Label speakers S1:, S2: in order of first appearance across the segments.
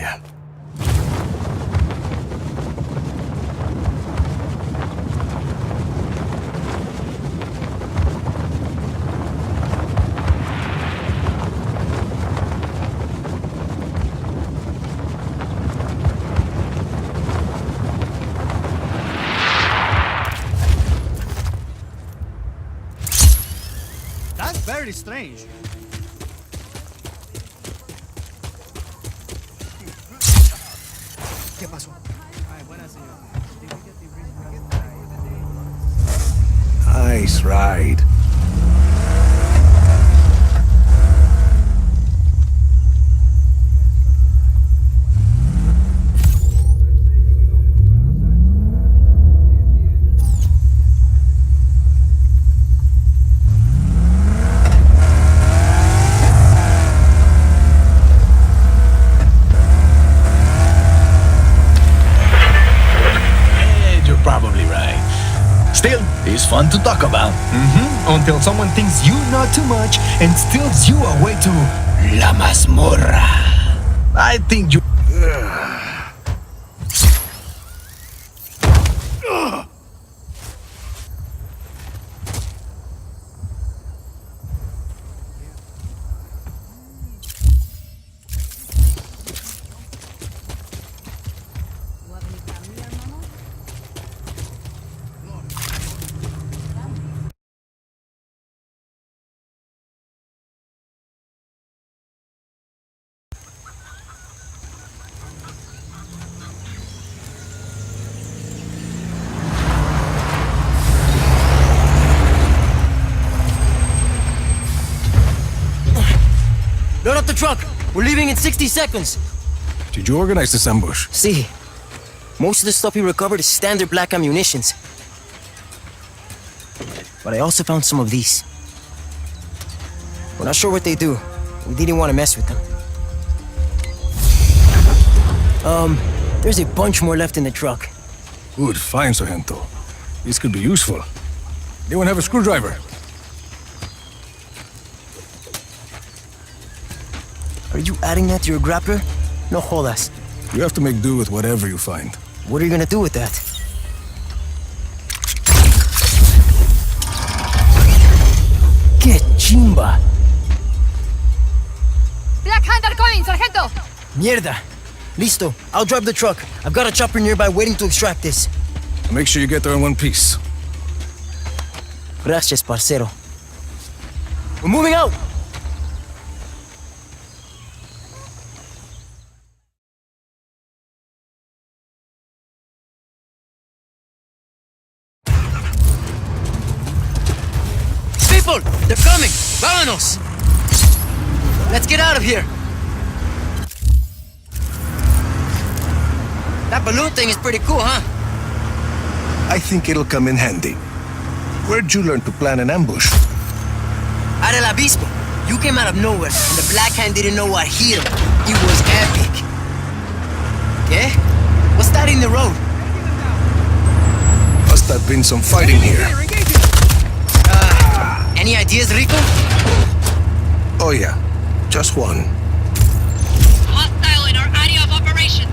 S1: here.
S2: That's very strange. ¿Qué pasó?
S1: Nice ride.
S3: You're probably right. Still, it's fun to talk about.
S4: Until someone thinks you know too much and steals you away to La Mazmorra.
S3: I think you...
S5: Load up the truck. We're leaving in 60 seconds.
S1: Did you organize this ambush?
S5: See, most of the stuff we recovered is standard black ammunitions. But I also found some of these. We're not sure what they do. We didn't want to mess with them. There's a bunch more left in the truck.
S1: Good find, Sargento. This could be useful. Anyone have a screwdriver?
S5: Are you adding that to your grappler? No jodas.
S1: You have to make do with whatever you find.
S5: What are you gonna do with that? Que chimba!
S6: Black Hunter coming, Sargento!
S5: Mierda! Listo, I'll drive the truck. I've got a chopper nearby waiting to extract this.
S1: Make sure you get there in one piece.
S5: Gracias, parcero. We're moving out! People! They're coming! Vámonos! Let's get out of here! That balloon thing is pretty cool, huh?
S1: I think it'll come in handy. Where'd you learn to plan an ambush?
S5: Out of El Abispo. You came out of nowhere, and the Black Hand didn't know what hit him. It was epic. ¿Qué? What's that in the road?
S1: Must have been some fighting here.
S5: Any ideas, Rico?
S1: Oh yeah, just one.
S6: Hostile in our area of operation.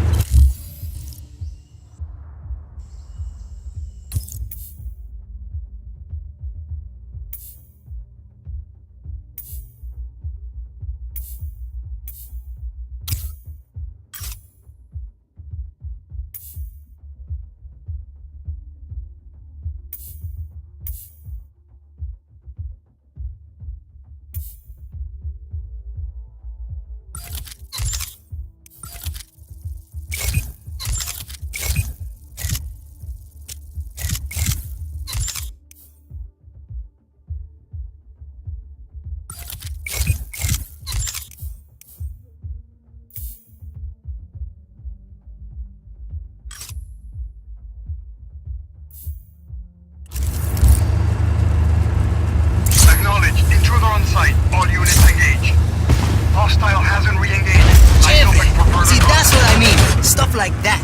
S5: like that.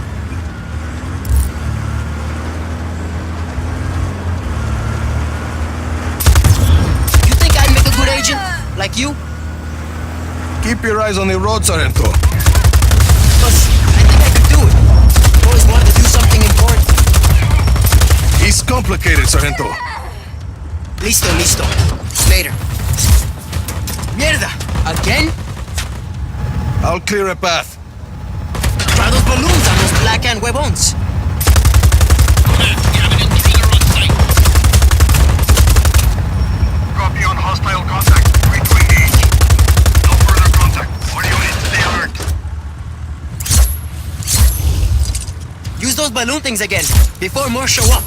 S5: You think I'd make a good agent? Like you?
S1: Keep your eyes on the road, Sargento.
S5: Cause
S1: complicated, Sargento.
S5: Listo, listo. Later. Mierda! Again?
S1: I'll clear a path.
S5: Try those balloons on those black hand huevons.
S6: We have an intruder on site.
S2: Copy on hostile contact. Ready to engage. No further contact. All units, stay alert.
S5: Use those balloon things again, before more show up.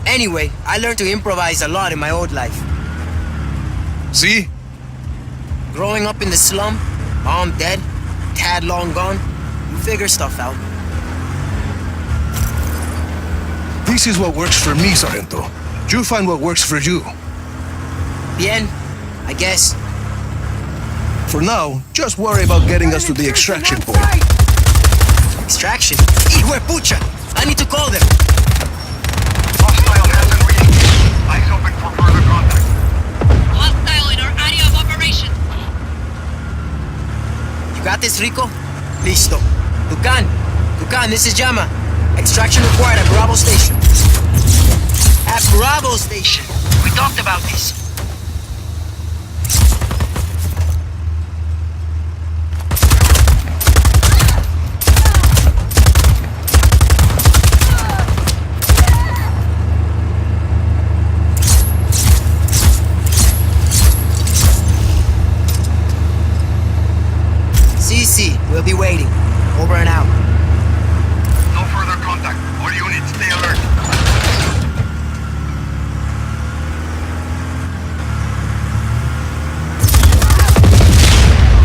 S5: Anyway, I learned to improvise a lot in my old life.
S1: See?
S5: Growing up in the slum, mom dead, dad long gone, you figure stuff out.
S1: This is what works for me, Sargento. You find what works for you.
S5: Bien, I guess.
S1: For now, just worry about getting us to the extraction point.
S5: Extraction? Hijuepucha! I need to call them.
S2: Hostile hasn't reached. Eyes open for further contact.
S6: Hostile in our area of operation.
S5: You got this, Rico? Listo. Tucan, this is Jama. Extraction required at Bravo Station. At Bravo Station. We talked about this. CC, we'll be waiting. Over and out.
S2: No further contact. All units, stay alert.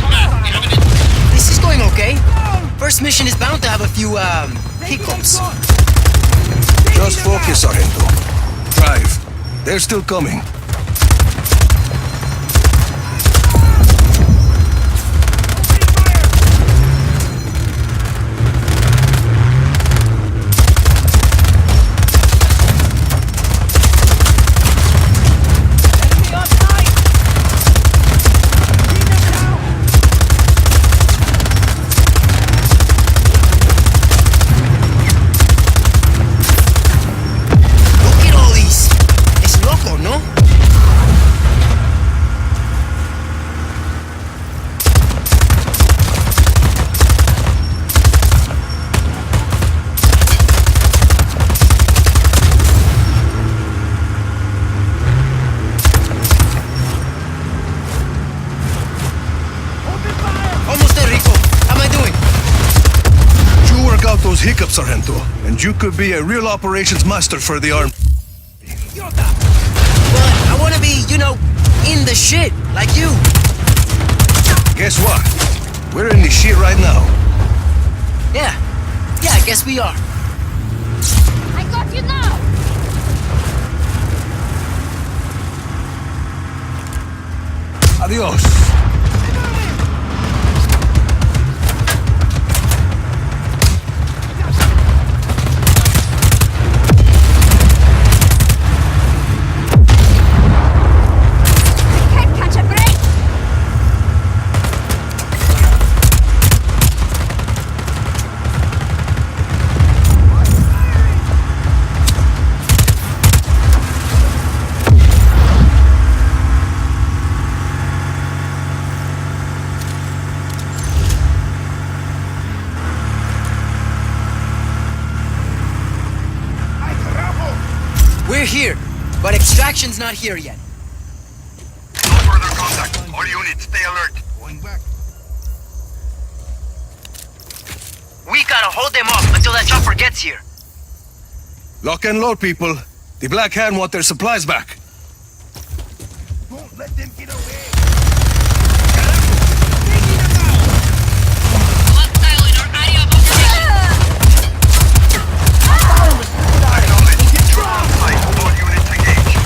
S6: We have an
S5: This is going okay. First mission is bound to have a few, hiccups.
S1: Just focus, Sargento. Drive. They're still coming.
S5: Look at all these. Es loco, ¿no? Almost there, Rico. How am I doing?
S1: You work out those hiccups, Sargento, and you could be a real operations master for the army.
S5: But I wanna be, in the shit, like you.
S1: Guess what? We're in the shit right now.
S5: Yeah, I guess we are.
S7: I got you now!
S1: Adios.
S7: Can't catch a break!
S5: We're here, but extraction's not here yet.
S2: No further contact. All units, stay alert. Going back.
S5: We gotta hold them off until that chopper gets here.
S1: Lock and load, people. The Black Hand want their supplies back.
S2: Don't let them get away.
S6: hostile in our area of operation.
S2: Acknowledge. Intruder on site. All units engage.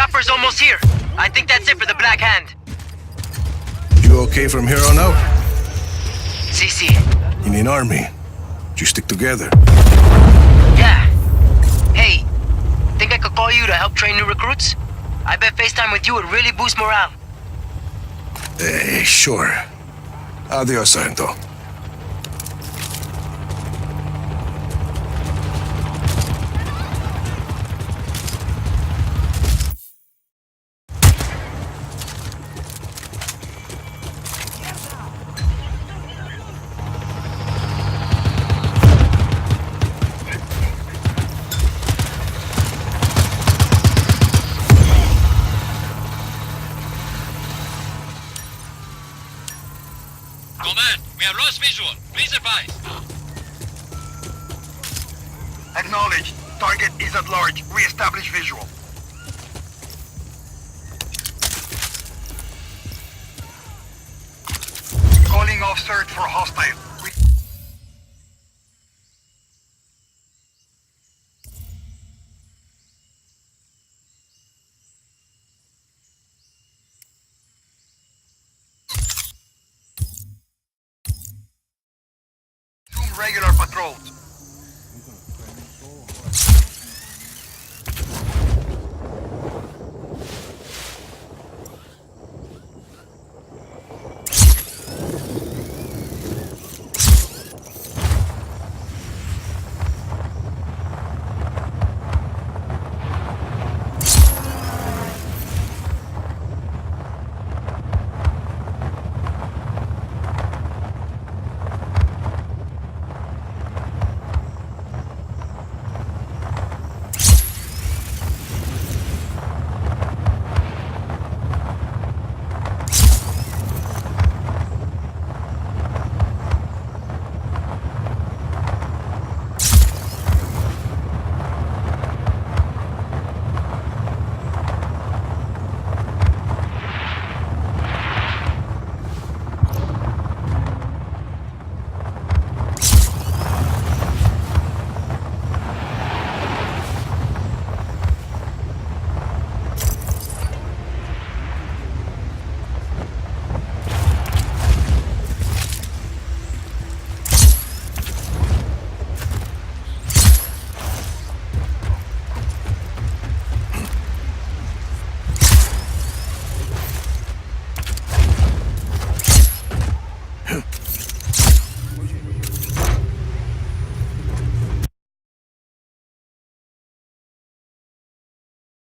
S5: chopper's almost here. I think that's it for the Black Hand.
S1: You okay from here on out?
S5: CC.
S1: In an army, you stick together.
S5: Yeah. Hey, think I could call you to help train new recruits? I bet FaceTime with you would really boost morale.
S1: Sure. Adios, Sargento.
S6: Command, we have lost visual. Please advise.
S2: Acknowledged. Target is at large. Re-establish visual. Calling off search for hostile. Resume regular patrols.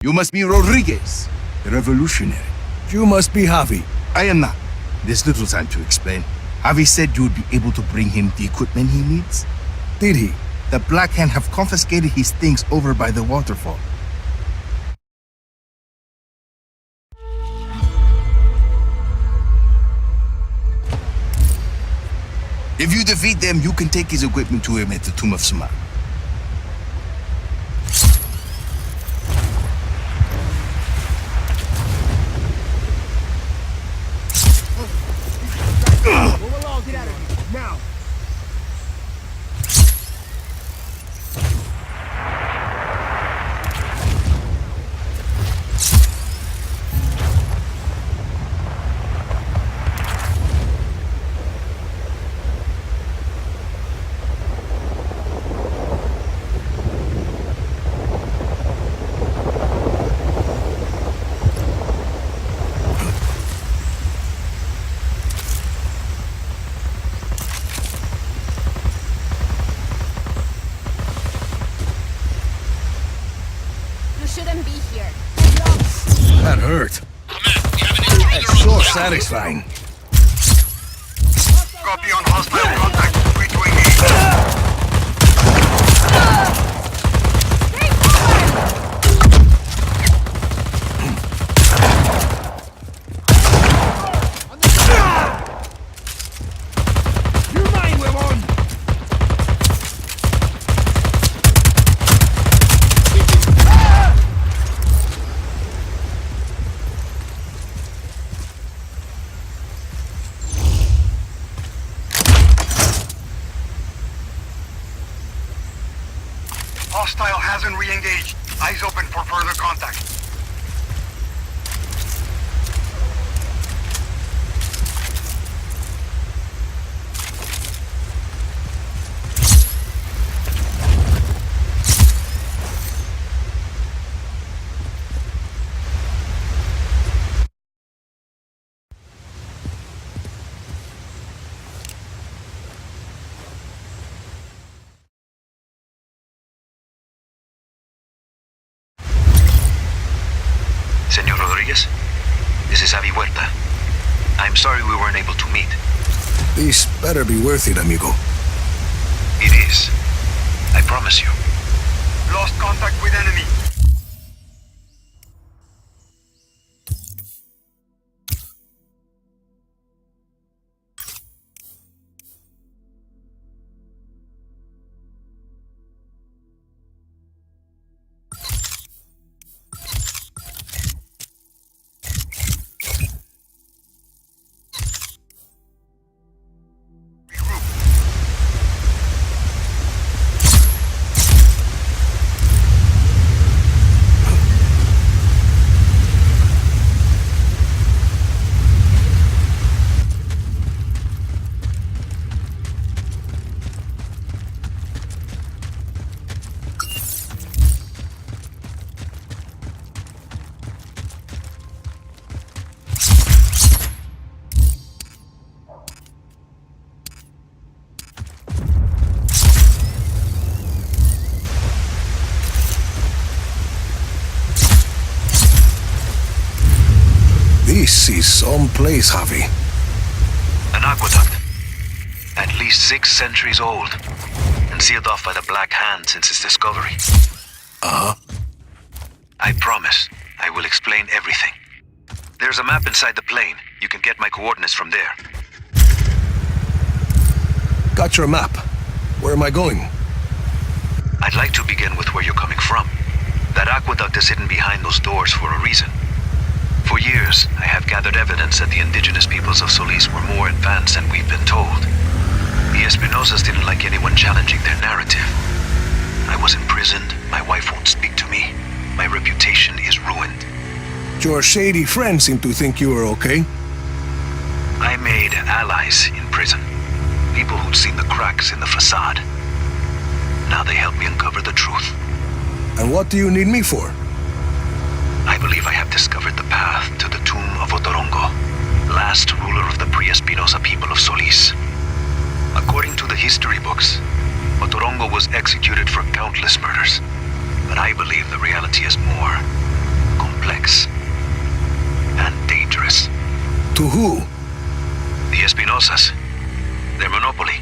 S8: You must be Rodriguez, the revolutionary.
S1: You must be Javi.
S8: I am not. There's little time to explain. Javi said you would be able to bring him the equipment he needs.
S1: Did he?
S8: The Black Hand have confiscated his things over by the waterfall. If you defeat them, you can take his equipment to him at the Tomb of Samar.
S7: Shouldn't be here.
S1: That hurt.
S6: Command, we have an intruder on
S1: So
S6: the
S1: satisfying.
S2: Copy on hostile contact. Free to engage. Hostile hasn't re-engaged. Eyes open for further contact.
S9: Rodriguez. This is Avi Huerta. I'm sorry we weren't able to meet.
S1: This better be worth it, amigo.
S9: It is. I promise you.
S2: Lost contact with enemy.
S1: This is some place, Javi.
S9: An aqueduct. At least 6 centuries old. And sealed off by the Black Hand since its discovery.
S1: Uh-huh.
S9: I promise. I will explain everything. There's a map inside the plane. You can get my coordinates from there.
S1: Got your map. Where am I going?
S9: I'd like to begin with where you're coming from. That aqueduct is hidden behind those doors for a reason. For years, I have gathered evidence that the indigenous peoples of Solis were more advanced than we've been told. The Espinosas didn't like anyone challenging their narrative. I was imprisoned, my wife won't speak to me, my reputation is ruined.
S1: Your shady friends seem to think you were okay.
S9: I made allies in prison. People who'd seen the cracks in the facade. Now they help me uncover the truth.
S1: And what do you need me for?
S9: I believe I have discovered the path to the tomb of Otorongo, last ruler of the pre-Espinosa people of Solis. According to the history books, Otorongo was executed for countless murders. But I believe the reality is more complex and dangerous.
S1: To who?
S9: The Espinosas. Their monopoly.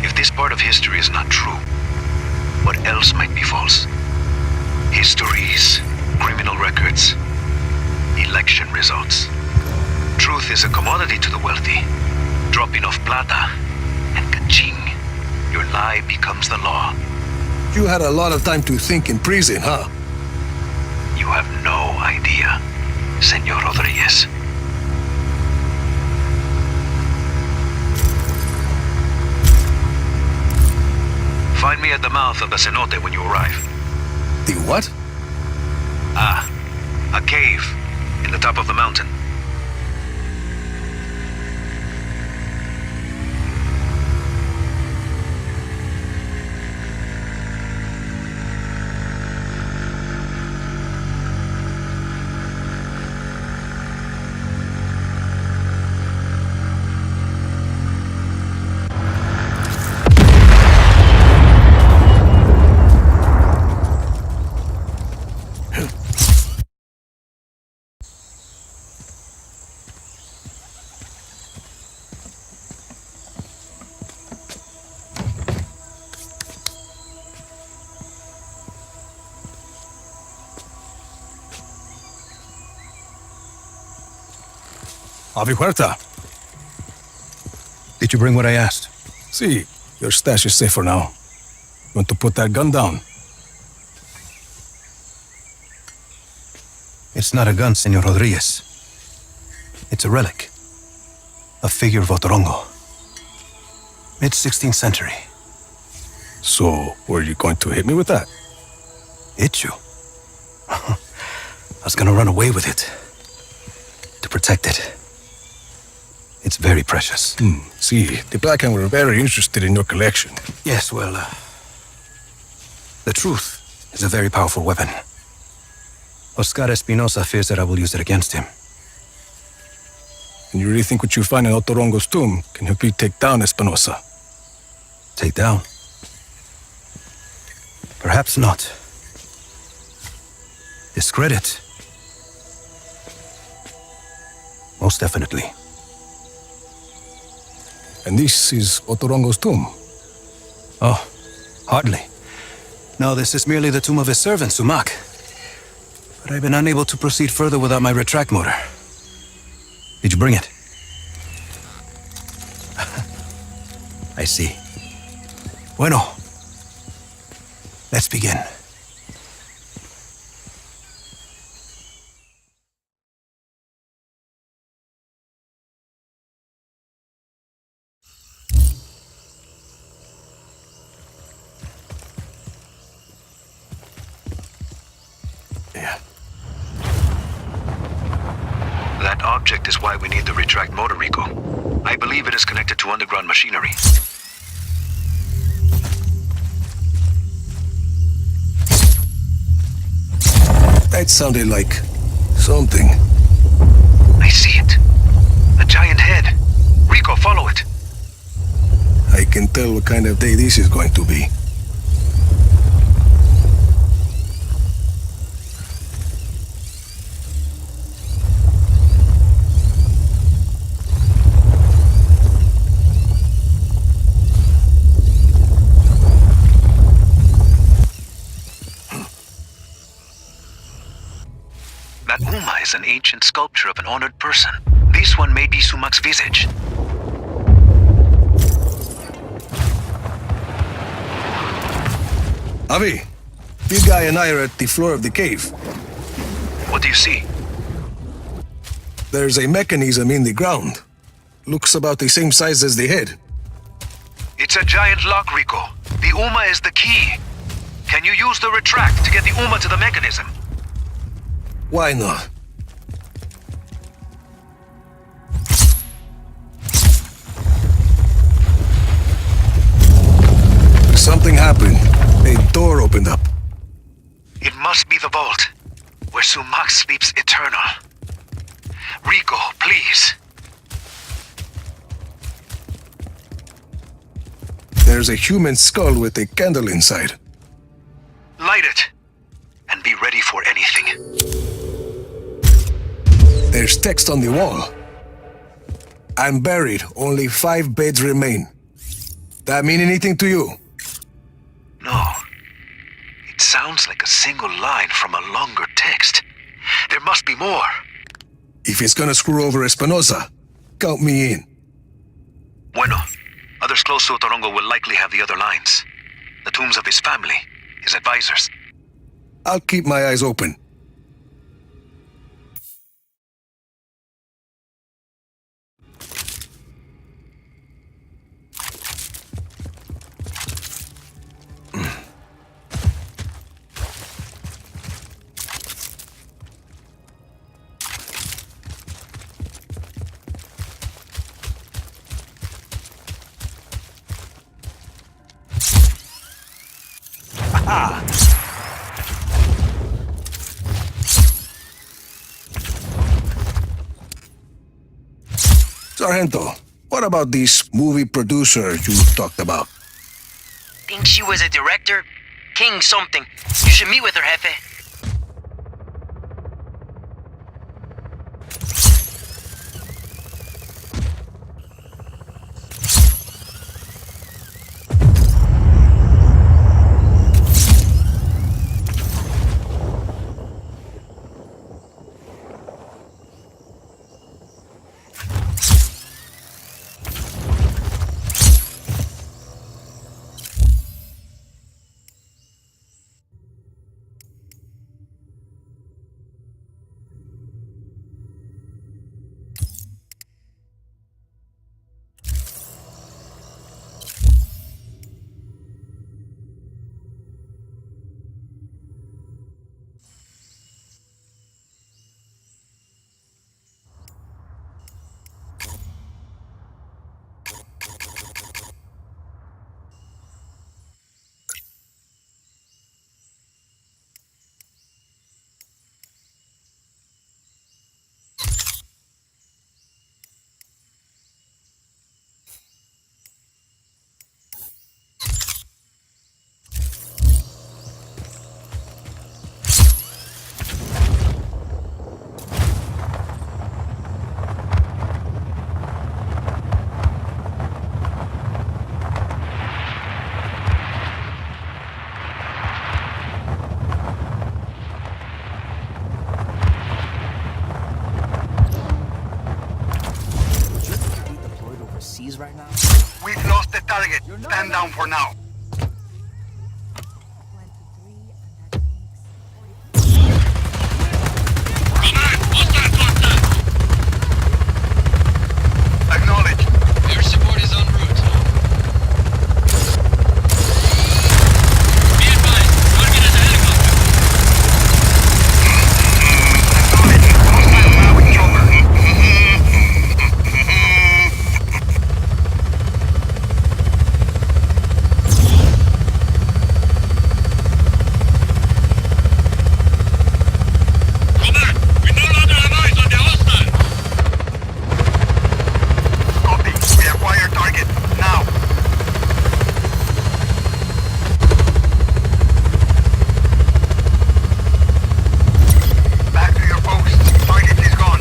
S9: If this part of history is not true, what else might be false? Histories, criminal records, election results. Truth is a commodity to the wealthy. Drop enough plata, and ka-ching, your lie becomes the law.
S1: You had a lot of time to think in prison, huh?
S9: You have no idea, Senor Rodriguez. Find me at the mouth of the cenote when you arrive.
S1: The what?
S9: A cave in the top of the mountain.
S1: Avi Huerta.
S4: Did you bring what I asked?
S1: See, your stash is safe for now. Want to put that gun down?
S4: It's not a gun, Senor Rodriguez. It's a relic. A figure of Otorongo. Mid-16th century.
S1: So, were you going to hit me with that?
S4: Hit you? I was gonna run away with it. To protect it. It's very precious.
S1: See, the Black Hand were very interested in your collection.
S4: Yes, well, the truth is a very powerful weapon. Oscar Espinosa fears that I will use it against him.
S1: And you really think what you find in Otorongo's tomb can help you take down Espinosa?
S4: Take down? Perhaps not. Discredit? Most definitely.
S1: And this is Otorongo's tomb.
S4: Oh, hardly. No, this is merely the tomb of his servant, Sumak. But I've been unable to proceed further without my retract motor. Did you bring it? I see. Bueno. Let's begin.
S9: That object is why we need the retract motor, Rico. I believe it is connected to underground machinery.
S1: That sounded like something.
S9: I see it. A giant head. Rico, follow it.
S1: I can tell what kind of day this is going to be.
S9: That Uma is an ancient sculpture of an honored person. This one may be Sumak's visage.
S1: Avi, this guy and I are at the floor of the cave.
S9: What do you see?
S1: There's a mechanism in the ground. Looks about the same size as the head.
S9: It's a giant lock, Rico. The Uma is the key. Can you use the retract to get the Uma to the mechanism?
S1: Why not? Something happened. A door opened up.
S9: It must be the vault, where Sumak sleeps eternal. Rico, please.
S1: There's a human skull with a candle inside.
S9: Light it, and be ready for anything.
S1: There's text on the wall. I'm buried. Only 5 beds remain. That mean anything to you?
S9: No. It sounds like a single line from a longer text. There must be more.
S1: If it's gonna screw over Espinosa, count me in.
S9: Bueno. Others close to Otorongo will likely have the other lines. The tombs of his family, his advisors.
S1: I'll keep my eyes open. Sargento, what about this movie producer you talked about?
S5: Think she was a director? King something. You should meet with her, Jefe.
S2: Stand down for now. Acknowledge.
S6: Air support is en route. Be advised, target is a helicopter.
S2: Acknowledge. Hostile now in chopper.
S6: Command, we no longer have eyes on the hostile.
S2: Copy. We acquire target. Now. Back to your posts. Target is gone.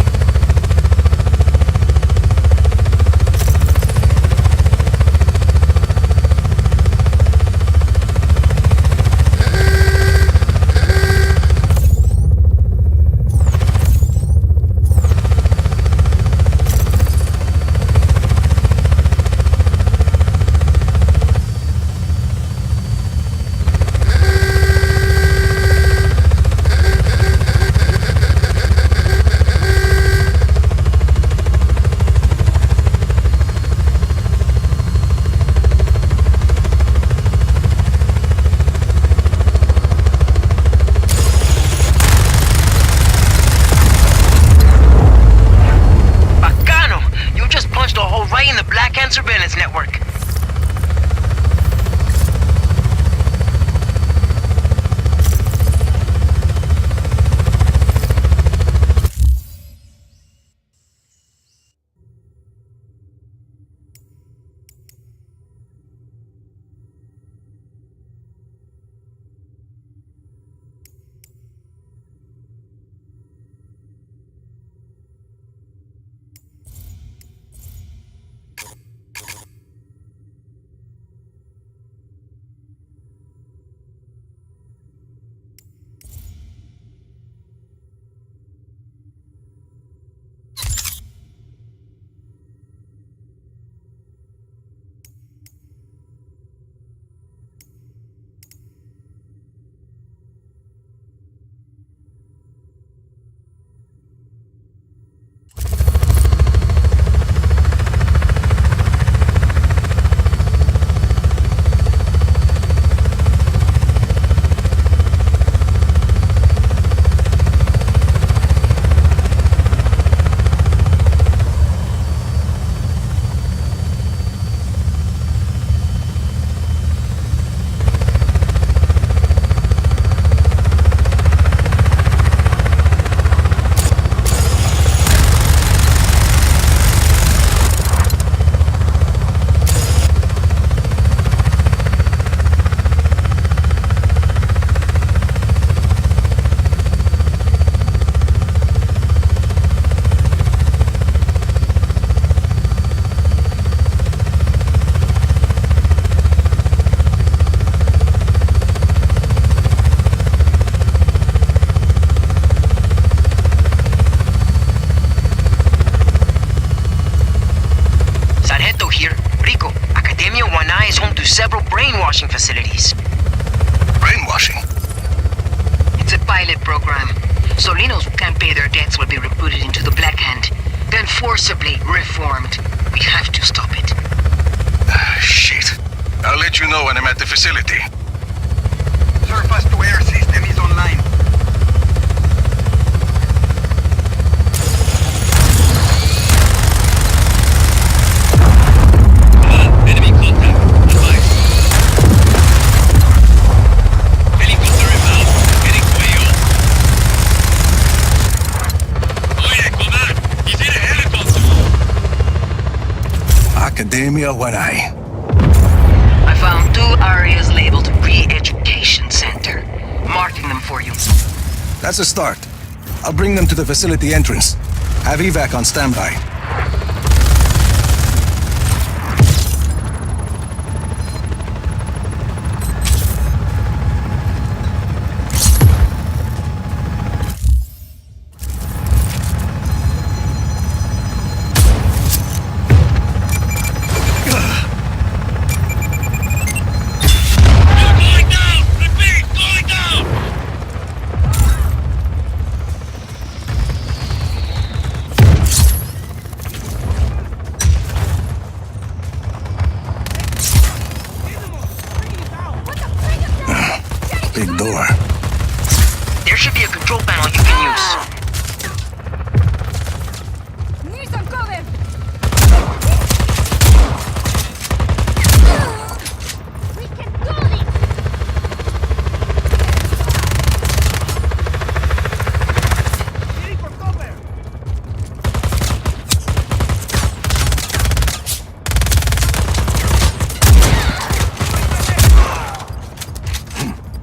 S5: Bacano! You just punched a hole right in the Black Hand surveillance network. several brainwashing facilities.
S1: Brainwashing?
S10: It's a pilot program. Solinos who can't pay their debts will be recruited into the Black Hand, then forcibly reformed. We have to stop it.
S1: Shit. I'll let you know when I'm at the facility.
S2: Surface-to-air system is online.
S6: Enemy contact. Advice. Helicopter inbound. Heading to AO. Oye, command. He's in a helicopter.
S1: Academia Wanai.
S10: I found 2 areas labeled Re-Education Center. Marking them for you.
S1: That's a start. I'll bring them to the facility entrance. Have evac on standby. big door.
S5: There should be a control panel you can use.
S7: Need some cover! We can do this!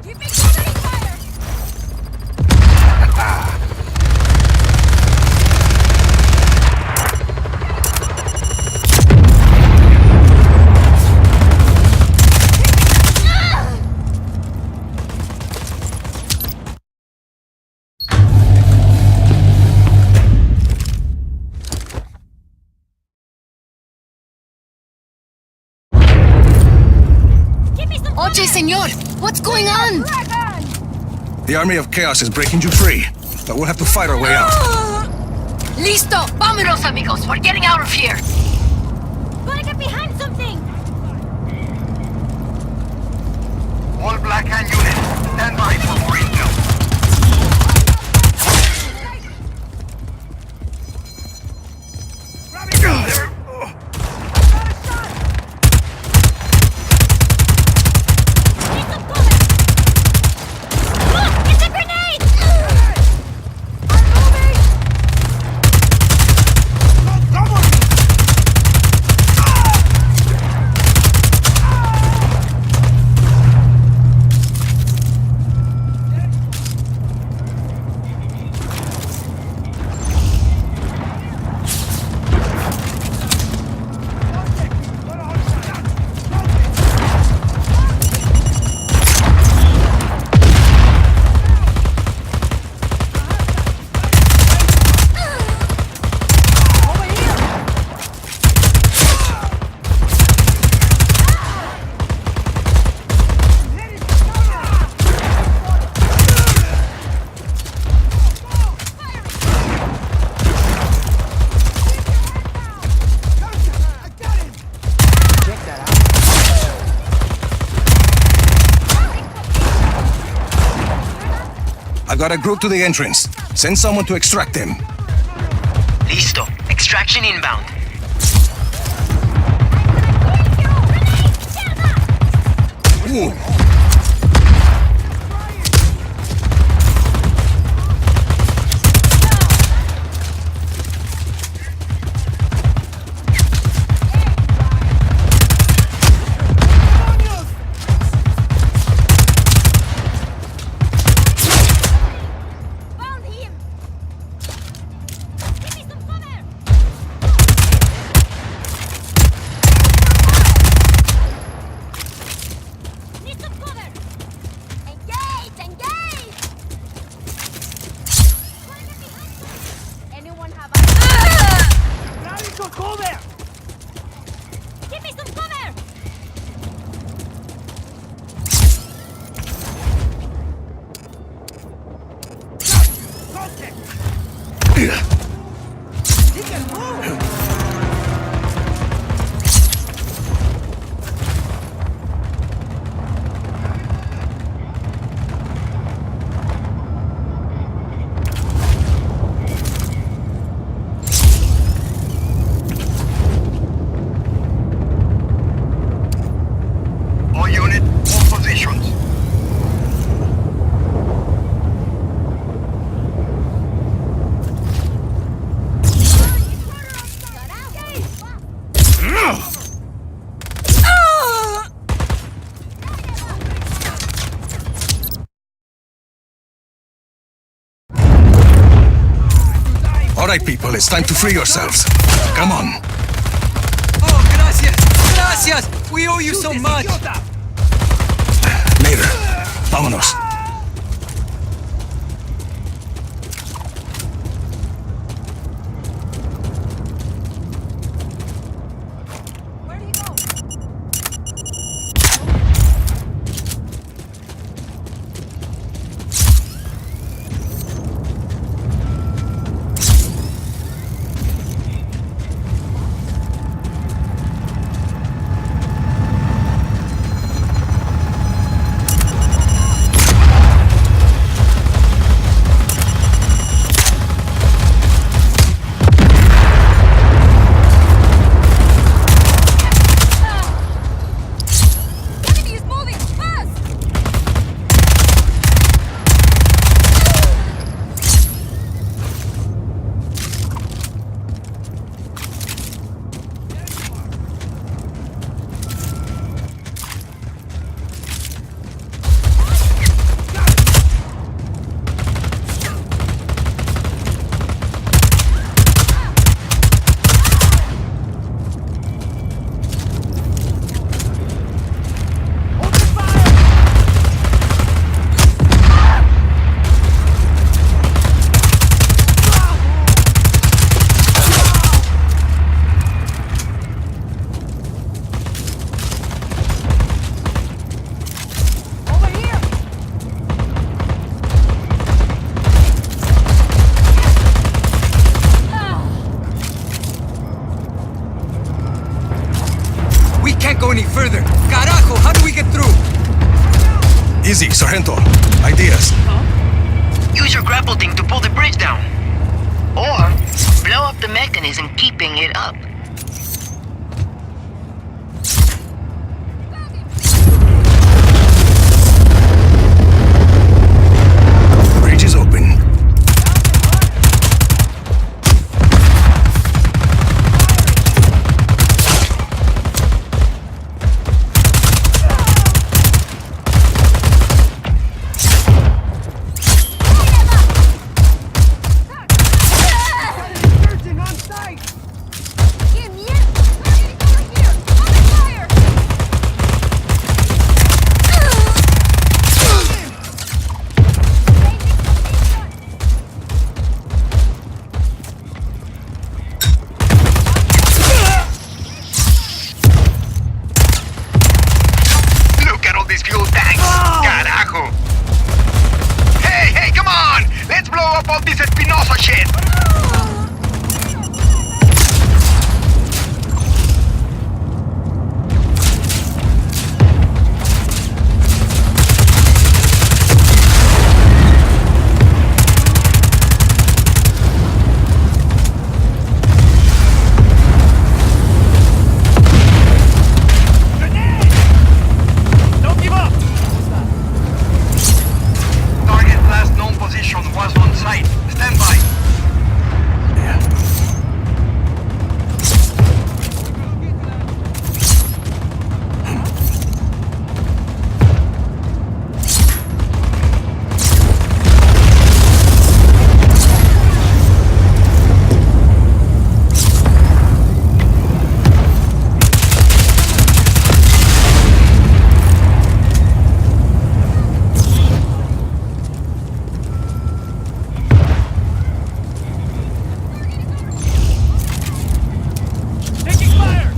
S7: Give me covering fire! Give me some
S10: Oye, señor, what's going on?
S7: dragon!
S1: The Army of Chaos is breaking you free, but we'll have to fight our way out.
S10: Listo, vámonos, amigos. We're getting out of here.
S7: Gotta get behind something!
S2: All Black Hand units, stand by for more intel.
S7: Need some cover! Look! It's a grenade! I'm moving!
S1: I got a group to the entrance. Send someone to extract them.
S5: Listo. Extraction inbound.
S1: Ooh.
S7: Found him! Give me some cover! Need some cover! Engage! Engage! Gotta get behind something. Anyone have a... Give me some cover!
S2: All unit, all positions.
S1: All right, people, it's time to free yourselves. Come on.
S5: Oh, gracias! Gracias! We owe you so much!
S1: Later. Vámonos.
S7: Where'd he go?
S1: busy, Sargento. Ideas.
S5: Use your grapple thing to pull the bridge down. Or blow up the mechanism keeping it up.
S1: Bridge is open.
S7: ¡Qué mierda! ¡Over here! ¡Open fire!
S2: Look at all these fuel tanks! Carajo! Hey, hey, come on! Let's blow up all this Espinosa shit!
S5: Don't give up!
S2: Target last known position was on site. Stand by.
S5: Taking fire!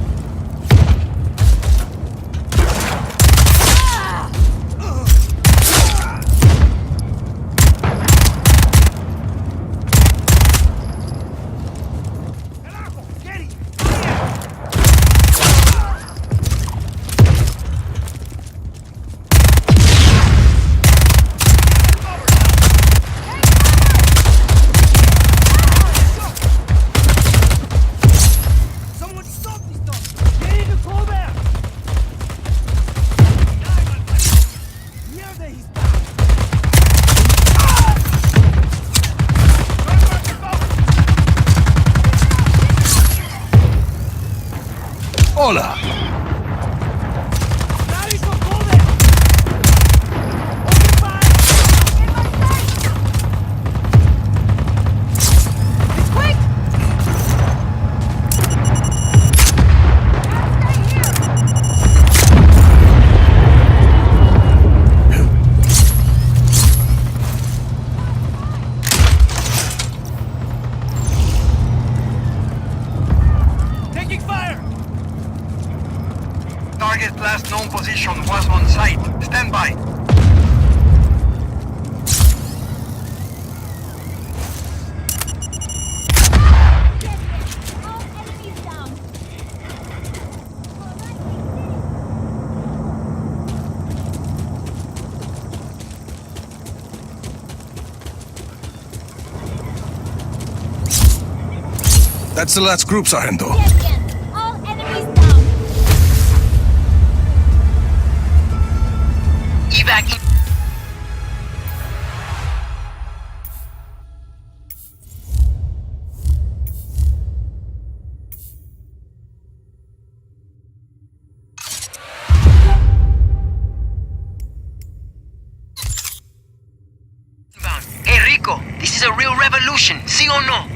S5: Someone stop this dog! Get in the cover! Mierda, he's back!
S1: Hola.
S5: Radical cover! Open fire!
S7: ¡Quick!
S5: Taking fire!
S2: Target last known position was on site. Stand by.
S7: All enemies down.
S1: That's the last group, Sargento.
S7: Again. All enemies down.
S5: Evac. Hey Rico, this is a real revolution, ¿sí o no?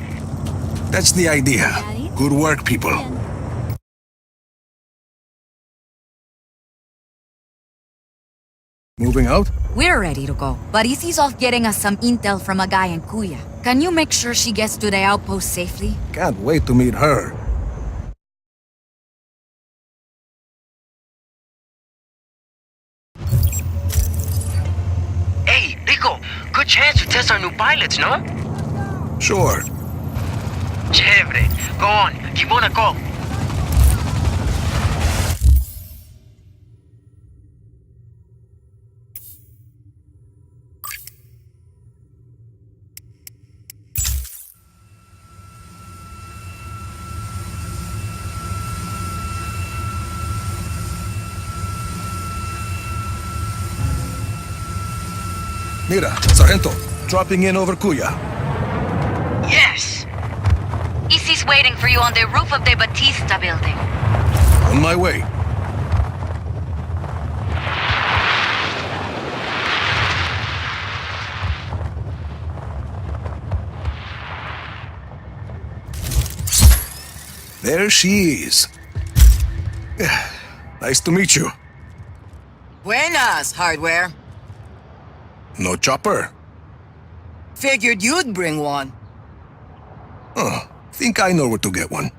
S1: That's the idea. Good work, people. Moving out?
S11: We're ready to go, but Izzy's off getting us some intel from a guy in Kuya. Can you make sure she gets to the outpost safely?
S1: Can't wait to meet her.
S5: Hey, Rico, good chance to test our new pilots, no?
S1: Sure.
S5: Chévere. Go on, keep on a call.
S1: Mira, Sargento, dropping in over Kuya.
S10: Yes.
S11: Easy's waiting for you on the roof of the Batista building.
S1: On my way. There she is. Nice to meet you.
S5: Buenas, Hardware.
S1: No chopper?
S5: Figured you'd bring one.
S1: Oh, think I know where to get one.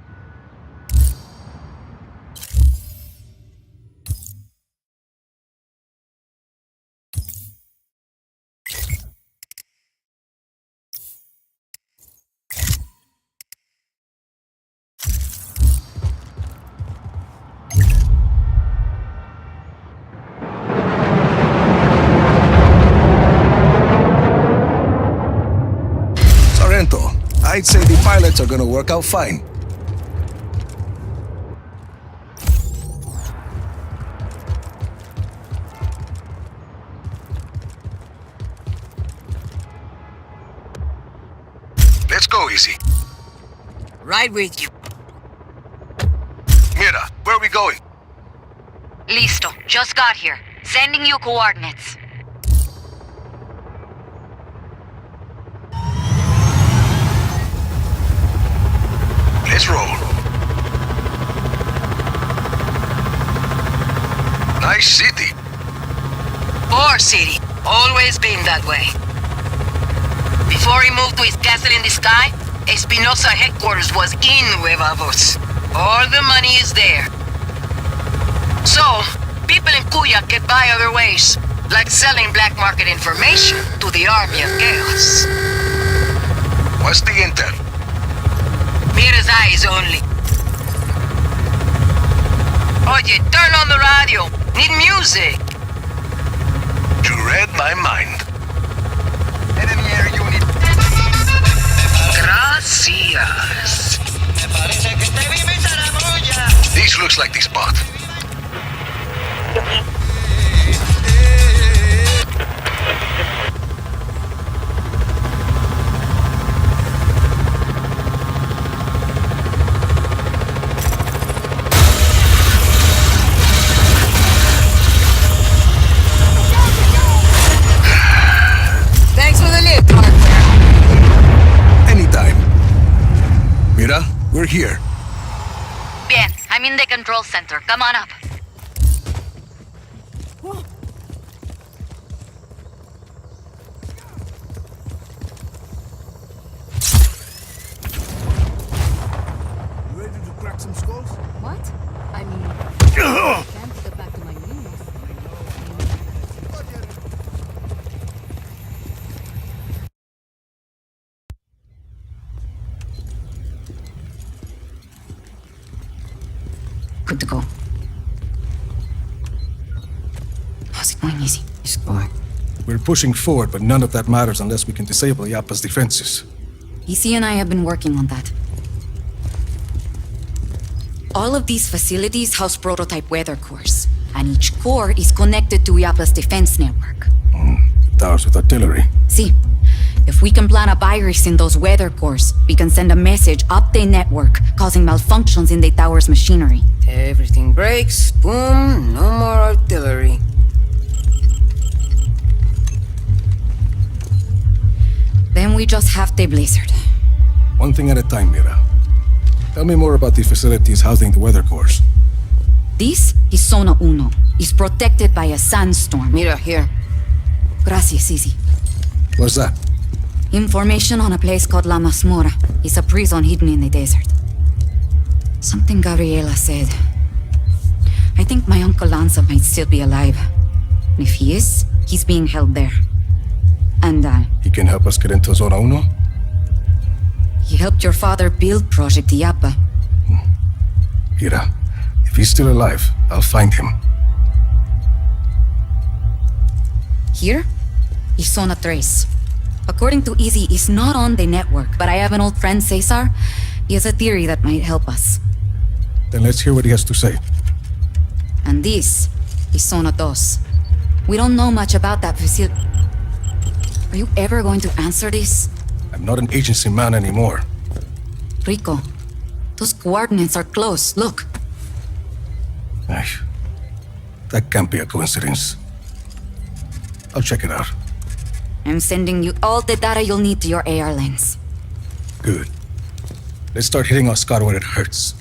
S1: Sargento, I'd say the pilots are gonna work out fine.
S2: Let's go, Easy.
S5: Right with you.
S2: Mira, where are we going?
S11: Listo. Just got here. Sending you coordinates.
S2: Let's roll. Nice city.
S10: Poor city. Always been that way. Before he moved to his castle in the sky, Espinosa headquarters was in Nueva Voz. All the money is there. So, people in Kuya get by other ways, like selling black market information to the army of chaos.
S2: What's the intel?
S10: Mira's eyes only. Oye, turn on the radio. Need music.
S2: You read my mind. Enemy air unit.
S10: Gracias.
S2: This looks like the spot.
S5: Thanks for the lift, Hardware.
S1: Anytime. Mira, we're here.
S11: Bien. I'm in the control center. Come on up.
S8: Ready to crack some skulls?
S7: What? I mean, can't get back to my news.
S11: Good to go. How's it going, Easy?
S5: It's going.
S1: We're pushing forward, but none of that matters unless we can disable Yappa's defenses.
S11: Easy and I have been working on that. All of these facilities house prototype weather cores, and each core is connected to Yappa's defense network.
S1: Towers with artillery.
S11: See, if we can plant a virus in those weather cores, we can send a message up the network, causing malfunctions in the tower's machinery.
S5: Everything breaks. Boom. No more artillery.
S11: Then we just have the blizzard.
S1: One thing at a time, Mira. Tell me more about the facilities housing the weather cores.
S11: This is Zona Uno. Is protected by a sandstorm.
S5: Mira, here.
S11: Gracias, Easy.
S1: What's that?
S11: Information on a place called La Masmorra. It's a prison hidden in the desert. Something Gabriela said. I think my Uncle Lanza might still be alive. And if he is, he's being held there. And,
S1: He can help us get into Zona Uno?
S11: he helped your father build Project Yappa.
S1: Mira, if he's still alive, I'll find him.
S11: Here is Zona Tres. According to Easy, it's not on the network, but I have an old friend, Cesar. He has a theory that might help us.
S1: Then let's hear what he has to say.
S11: And this is Zona Dos. We don't know much about that facility. Are you ever going to answer this?
S1: I'm not an agency man anymore.
S11: Rico, those coordinates are close. Look.
S1: Ay, that can't be a coincidence. I'll check it out.
S11: I'm sending you all the data you'll need to your AR lens.
S1: Good. Let's start hitting Oscar where it hurts.